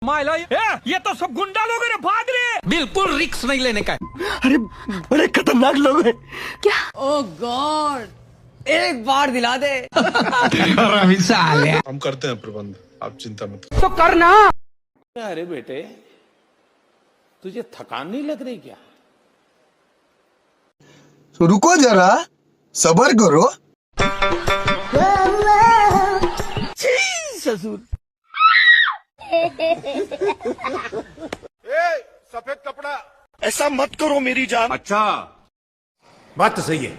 मायला ये तो सब गुंडा लोग रे, भाग रे। बिल्कुल रिक्स नहीं लेने का। अरे बड़े खतरनाक लोग हैं। क्या? ओह गॉड, एक बार दिला दे। हम करते हैं प्रबंध, आप चिंता मत करो। तो करना। अरे बेटे, तुझे थकान नहीं लग रही क्या? तो रुको जरा, सबर करो। ससुर सफेद कपड़ा। ऐसा मत करो मेरी जान। अच्छा, बात तो सही है।